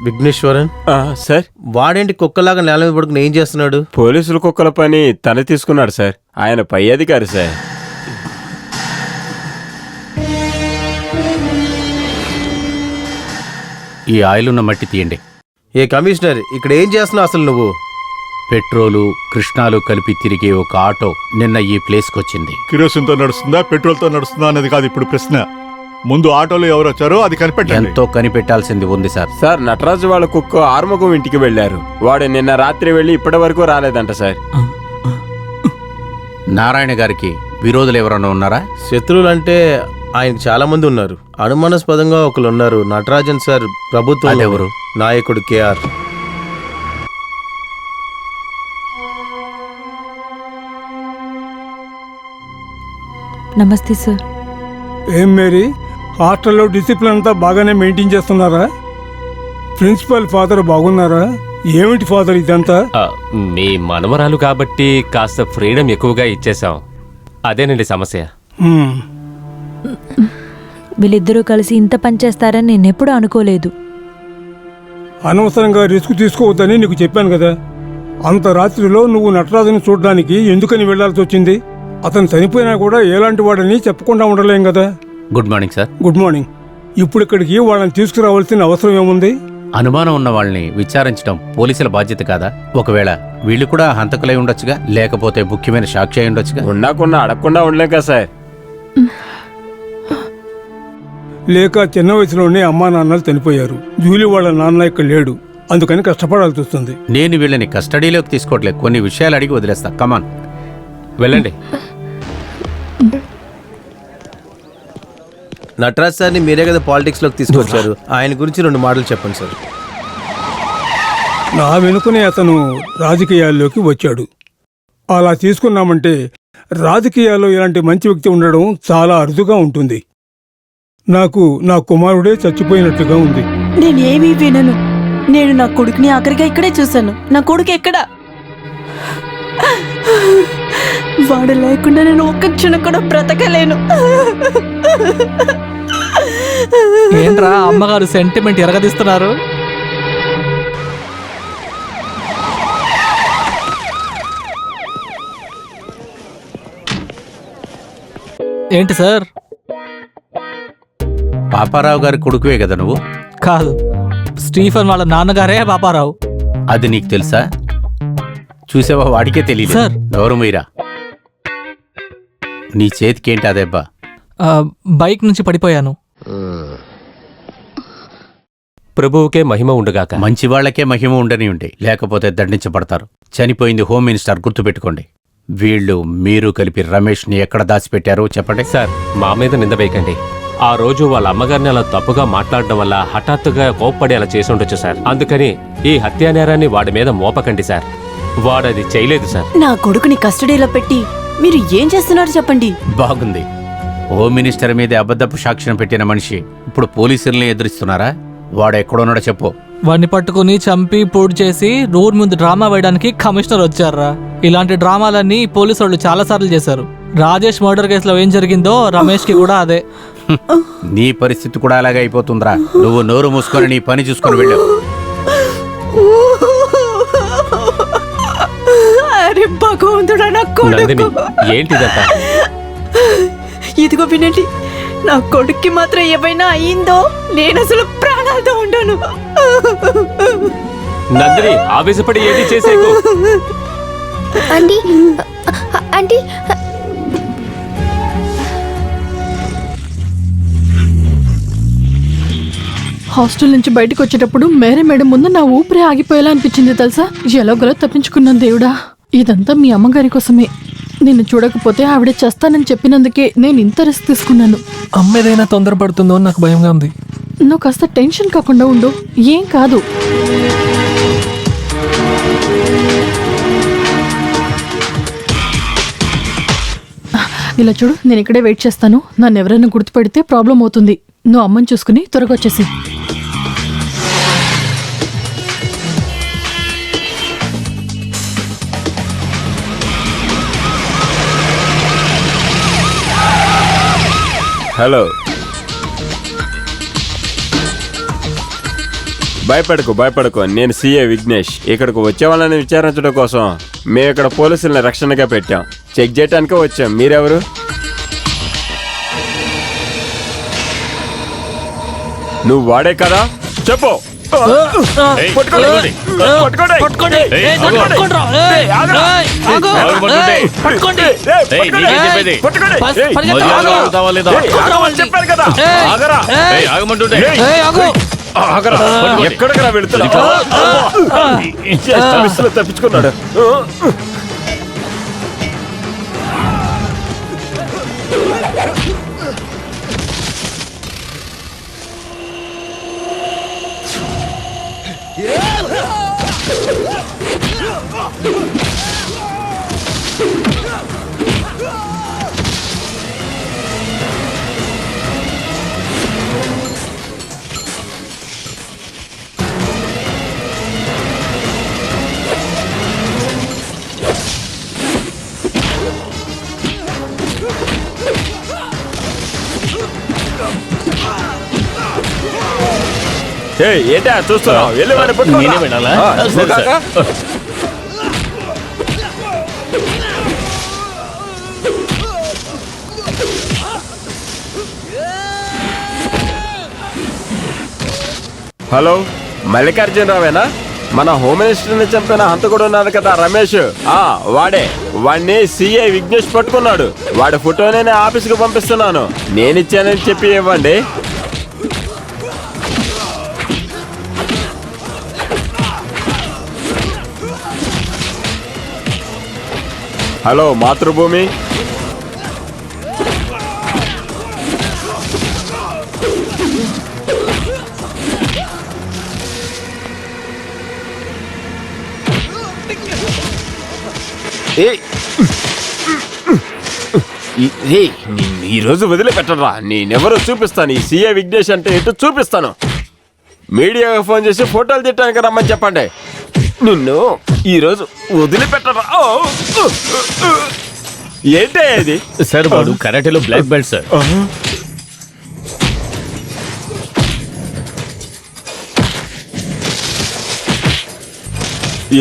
విఘ్నేశ్వరన్ sir, వాడేంటి కుక్కలాగా నేల మీద పడుకుని ఏం చేస్తున్నాడు? పోలీసుల కుక్కల పని తన తీసుకున్నాడు సార్. ఆయన పై అధికారి సార్. ఈ ఆయిల్ ఉన్న మట్టి తీయండి. ఏ కమిషనర్, ఇక్కడ ఏం చేస్తున్నావు అసలు నువ్వు? పెట్రోలు కృష్ణాలు కలిపి తిరిగే ఒక ఆటో నిన్న ఈ ప్లేస్కి వచ్చింది. కిరోసిన్తో నడుస్తుందా పెట్రోల్తో నడుస్తుందా అనేది కాదు ఇప్పుడు ప్రశ్న. ముందు ఆటోలో ఎవరు వచ్చారో అది కనిపెట్టండి. ఎంతో కనిపెట్టాల్సింది ఉంది సార్. సార్, నటరాజు వాళ్ళ కుక్క ఆర్మగం ఇంటికి వెళ్లారు. వాడు నిన్న రాత్రి వెళ్లి ఇప్పటి వరకు రాలేదంట సార్. నారాయణ గారికి విరోధులు ఎవరైనా ఉన్నారా? శత్రువులు అంటే ఆయనకు చాలా మంది ఉన్నారు. అనుమానాస్పదంగా ఒకరు ఉన్నారు. నటరాజన్ సార్ ప్రభుత్వం అదెవరు? నాయకుడు కేఆర్. నమస్తే సార్. ఏం మేరీ, హాస్టల్లో డిసిప్లిన్ అంతా బాగానే మెయింటైన్ చేస్తున్నారా? ప్రిన్సిపల్ ఫాదర్ బాగున్నారా? ఏమిటి ఫాదర్ ఇదంతా? మీ మనవరాలు కాబట్టి కాస్త ఫ్రీడమ్ ఎక్కువగా ఇచ్చేసాం. అదేనండి సమస్య. వీళ్ళిద్దరూ కలిసి ఇంత పని చేస్తారని నేనెప్పుడూ అనుకోలేదు. అనవసరంగా రిస్క్ తీసుకోవద్దని నీకు చెప్పాను కదా. అంత రాత్రిలో నువ్వు నటరాజుని చూడడానికి ఎందుకని వెళ్లాల్సి వచ్చింది? అతను చనిపోయినా కూడా ఎలాంటి వాడని చెప్పకుండా ఉండలేం కదా. Good morning sir. Good morning. ఇప్పుడు ఇక్కడికి వాళ్ళని తీసుకురావాల్సిన అవసరం ఏముంది? అనుమానం ఉన్న వాళ్ళని విచారించడం పోలీసుల బాధ్యత కాదా? ఒకవేళ వీళ్ళు కూడా హంతకులై ఉండొచ్చుగా, లేకపోతే ముఖ్యమైన సాక్షి అయి ఉండొచ్చుగా. ఉన్నాకున్నా అడగకుండా ఉండలేం కదా సార్. లేక చిన్న వయసులోనే అమ్మా నాన్నలు చనిపోయారు. జూలీ వాళ్ళ నాన్న ఇక్కడ లేడు, అందుకని కష్టపడాల్సి వస్తుంది. నేను వీళ్ళని కస్టడీలోకి తీసుకోవట్లేదు, కొన్ని విషయాలు అడిగి వదిలేస్తా. కమాన్, వెళ్ళండి. నటరాజ్ సార్ని మీరే కదా పాలిటిక్స్ లోకి తీసుకొచ్చారు. ఆయన గురించి 2 మాటలు చెప్పండి సార్. నా వెనుకనే అతను రాజకీయాల్లోకి వచ్చాడు. అలా తీసుకున్నామంటే రాజకీయాల్లో ఇలాంటి మంచి వ్యక్తి ఉండడం చాలా అరుదుగా ఉంటుంది. నాకు నా కుమారుడే చచ్చిపోయినట్టుగా ఉంది. నేనేమీ వినను. నేను నా కొడుకుని ఆఖరిగా ఇక్కడే చూశాను. నా కొడుకు ఎక్కడా? వాడు లేకుండా నేను ఒక్క క్షణం కూడా బ్రతకలేను. ఏంట్రా అమ్మగారు సెంటిమెంట్ ఎరగదీస్తున్నారు? ఏంటి సార్? పాపారావు గారి కొడుకువే కదా నువ్వు? కాదు, స్టీఫెన్ వాళ్ళ నాన్నగారే పాపారావు. అది నీకు తెలుసా? చూసావా, వాడికే తెలియదు. సార్. ఎవరు మీరా? నీ చేతికేంటి అదెబ్బా? బైక్ నుంచి పడిపోయాను. ప్రభువుకే మహిమ ఉండుగాక. మంచి వాళ్లకే మహిమ ఉండని ఉండి, లేకపోతే దండించబడతారు. చనిపోయింది హోమ్ మినిస్టర్, గుర్తుపెట్టుకోండి. వీళ్ళు మీరు కలిపి రమేష్ని ఎక్కడ దాచిపెట్టారో చెప్పండి. సార్, మా మీద నింద వేయకండి. ఆ రోజు వాళ్ళ అమ్మగారిని అలా తప్పుగా మాట్లాడడం వల్ల హఠాత్తుగా కోప్పడి అలా చేసి ఉండొచ్చు సార్. అందుకని ఈ హత్యా నేరాన్ని వాడి మీద మోపకండి సార్. వాడది చేయలేదు సార్. నా కొడుకుని కస్టడీలో పెట్టి మీరు ఏం చేస్తున్నారు చెప్పండి. బాగుంది. హోమ్ మినిస్టర్ మీద అబద్ధపు సాక్ష్యం పెట్టిన మనిషి ఇప్పుడు పోలీసుల్ని ఎదురిస్తున్నారా? వాడు ఎక్కడున్నాడో చెప్పు. వాడిని పట్టుకుని చంపి పూడ్ చేసి రోడ్ ముందు డ్రామా వేయడానికి కమిషనర్ వచ్చారా? ఇలాంటి డ్రామాలన్నీ పోలీసు వాళ్ళు చాలా సార్లు చేశారు. రాజేష్ మర్డర్ కేసులో ఏం జరిగిందో రమేష్ కి కూడా అదే. నీ పరిస్థితి కూడా అలాగే అయిపోతుందిరా. నువ్వు నోరు మూసుకొని నీ పని చూసుకొని వెళ్ళావు. అరే భగవంతుడా, నా నందిని, కొడుకు. ఏంటిదంతా? ఇదిగో వినండి, నా కొడుక్కి మాత్రం ఏమైనా అయిందో నేను అసలు ప్రాణాలతో ఉండను. నందిని, ఆవేశపడి ఏది చేసేకు. ఆంటీ, ఆంటీ, హాస్టల్ నుంచి బయటకు వచ్చేటప్పుడు మేరీ మేడం ముందు నా ఊపిరి ఆగిపోయేలా అనిపించింది తెలుసా. ఎలాగోలా తప్పించుకున్నాను దేవుడా. ఇదంతా మీ అమ్మగారి కోసమే. నిన్ను చూడకపోతే ఆవిడ చేస్తానని చెప్పినందుకే నేను ఇంత రిస్క్ తీసుకున్నాను. అమ్మ ఏదైనా తొందరపడుతుందో అని నాకు భయంగా ఉంది. నువ్వు కాస్త టెన్షన్ కాకుండా ఉండు, ఏం కాదు. ఇలా చూడు, నేను ఇక్కడే వెయిట్ చేస్తాను. నన్ను ఎవరైనా గుర్తుపెడితే ప్రాబ్లం అవుతుంది. నువ్వు అమ్మని చూసుకుని త్వరగా వచ్చేసి. హలో, భయపడకు నేను సిఏ విఘ్నేష్. ఇక్కడికి వచ్చే వాళ్ళని విచారించడం కోసం మేము ఇక్కడ పోలీసుల్ని రక్షణగా పెట్టాం. చెక్ చేయడానికే వచ్చాం. మీరెవరు? నువ్వు వాడే కదా, చెప్పు. ఎక్కడికరా వెళుతున్నా? తప్పించుకున్నాడు. ఏంటా చూస్తున్నావు? వెళ్ళి వాడిని పట్టుకో. నేనే వెళ్ళాలా? సరే, సరే. హలో, మల్లికార్జునరావేనా? మన హోమ్ మినిస్టర్ని చంపిన హంతకుడు ఉన్నాడు కదా రమేష్, వాడే. వాడిని సిఐ విఘ్నేష్ పట్టుకున్నాడు. వాడి ఫోటోనే నేను ఆఫీస్కి పంపిస్తున్నాను. నేనిచ్చానని చెప్పి ఇవ్వండి. హలో మాతృభూమి, ఈరోజు వదిలిపెట్టరా. నేనెవరో చూపిస్తాను. ఈ సిఏ విఘ్నేష్ అంటే ఏంటో చూపిస్తాను. మీడియాకి ఫోన్ చేసి ఫోటోలు తిట్టడానికి రమ్మని చెప్పండి. నిన్ను ఈరోజు వదిలిపెట్టరా. ఏంటే ఇది? సార్ వాడు కరాటేలో బ్లాక్ బెల్ట్ సార్.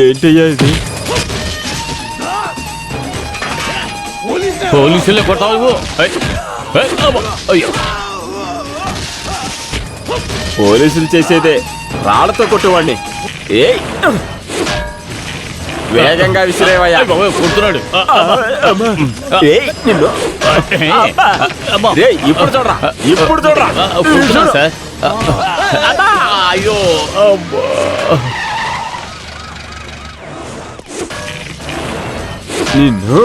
ఏంటయ్యా ఇది? పోలీసులే కొట్టావు. పోలీసులు చేసేదే. రాళ్లతో కొట్టువాడిని. వేగంగా విసిరేవయ్యా. కొడుతున్నాడు. ఇప్పుడు చూడరా, ఇప్పుడు చూడరా. సార్ అయ్యో నిన్ను